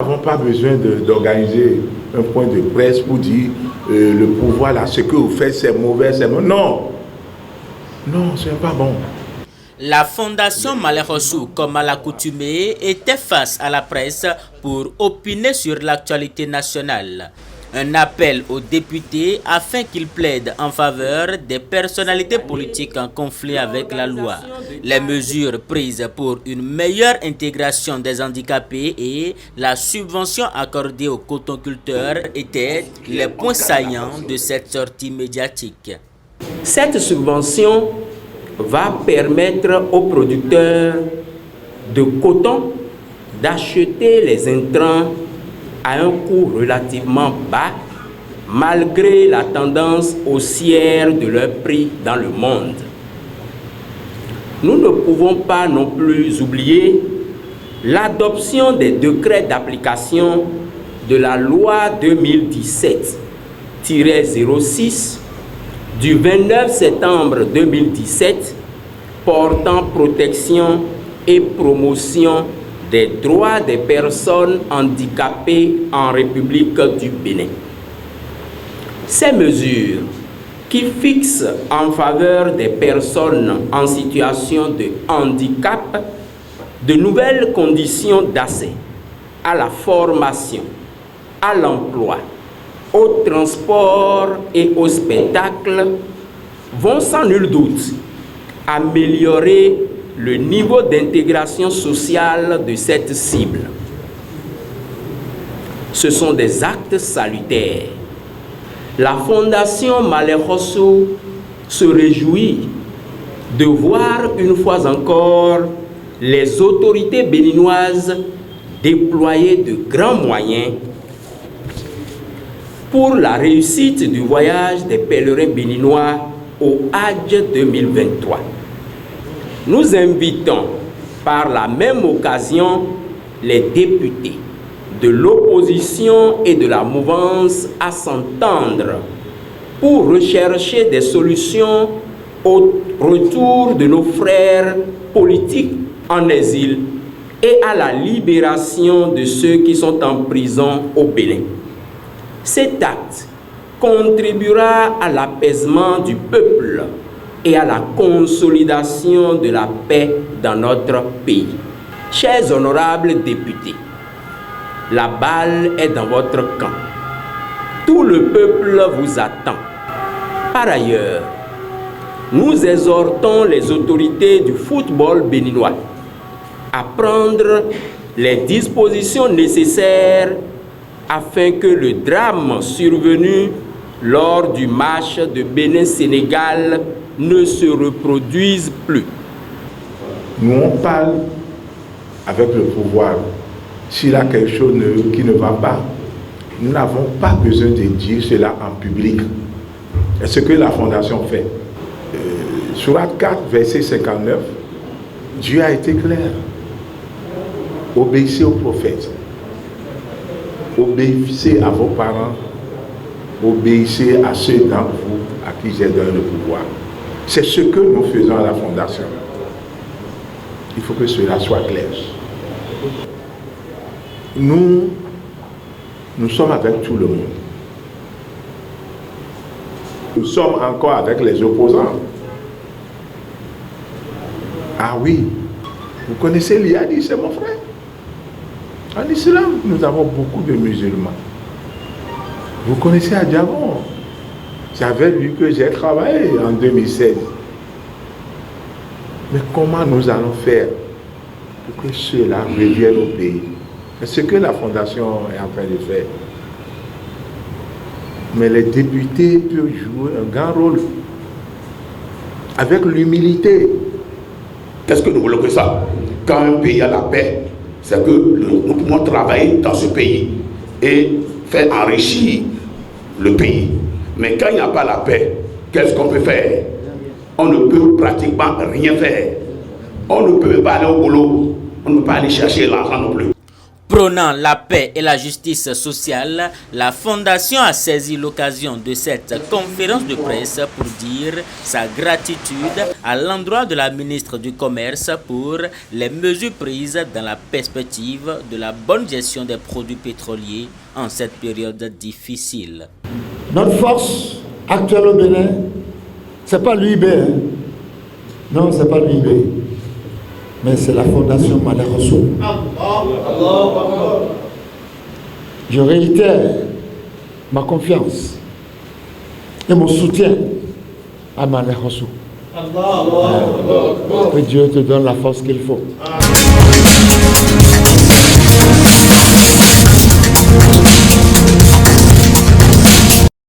Nous n'avons pas besoin d'organiser un point de presse pour dire le pouvoir, là, ce que vous faites, c'est mauvais, c'est mauvais. Non, non, ce n'est pas bon. La fondation Malekhossou, comme à l'accoutumée, était face à la presse pour opiner sur l'actualité nationale. Un appel aux députés afin qu'ils plaident en faveur des personnalités politiques en conflit avec la loi. Les mesures prises pour une meilleure intégration des handicapés et la subvention accordée aux cotonculteurs étaient les points saillants de cette sortie médiatique. Cette subvention va permettre aux producteurs de coton d'acheter les intrants à un coût relativement bas, malgré la tendance haussière de leur prix dans le monde. Nous ne pouvons pas non plus oublier l'adoption des décrets d'application de la loi 2017-06 du 29 septembre 2017 portant protection et promotion des droits des personnes handicapées en République du Bénin. Ces mesures qui fixent en faveur des personnes en situation de handicap de nouvelles conditions d'accès à la formation, à l'emploi, au transport et au spectacle vont sans nul doute améliorer le niveau d'intégration sociale de cette cible. Ce sont des actes salutaires. La Fondation Malekhossou se réjouit de voir une fois encore les autorités béninoises déployer de grands moyens pour la réussite du voyage des pèlerins béninois au Hajj 2023. Nous invitons par la même occasion les députés de l'opposition et de la mouvance à s'entendre pour rechercher des solutions au retour de nos frères politiques en exil et à la libération de ceux qui sont en prison au Bénin. Cet acte contribuera à l'apaisement du peuple et à la consolidation de la paix dans notre pays. Chers honorables députés, la balle est dans votre camp. Tout le peuple vous attend. Par ailleurs, nous exhortons les autorités du football béninois à prendre les dispositions nécessaires afin que le drame survenu lors du match de Bénin-Sénégal ne se reproduise plus. Nous, on parle avec le pouvoir. S'il y a quelque chose qui ne va pas, nous n'avons pas besoin de dire cela en public. Et ce que la Fondation fait. Sourate 4, verset 59, Dieu a été clair. Obéissez aux prophètes. Obéissez à vos parents. Obéissez à ceux d'entre vous à qui j'ai donné le pouvoir. C'est ce que nous faisons à la Fondation. Il faut que cela soit clair. Nous sommes avec tout le monde. Nous sommes encore avec les opposants. Ah oui, vous connaissez l'Iadi, c'est mon frère. En islam, nous avons beaucoup de musulmans. Vous connaissez Adjabon. C'est avec lui que j'ai travaillé en 2016. Mais comment nous allons faire pour que ceux-là reviennent au pays? C'est ce que la Fondation est en train de faire. Mais les députés peuvent jouer un grand rôle avec l'humilité. Qu'est-ce que nous voulons que ça? Quand un pays a la paix, c'est que nous pouvons travailler dans ce pays et faire enrichir le pays. Mais quand il n'y a pas la paix, qu'est-ce qu'on peut faire? On ne peut pratiquement rien faire. On ne peut pas aller au boulot. On ne peut pas aller chercher l'argent non plus. Prônant la paix et la justice sociale, la Fondation a saisi l'occasion de cette conférence de presse pour dire sa gratitude à l'endroit de la ministre du Commerce pour les mesures prises dans la perspective de la bonne gestion des produits pétroliers en cette période difficile. Notre force actuelle au Bénin, ce n'est pas l'UIB. Non, ce n'est pas l'UIB. Mais c'est la Fondation Malek Rassoul. Je réitère ma confiance et mon soutien à Malek Rassoul. Que Dieu te donne la force qu'il faut.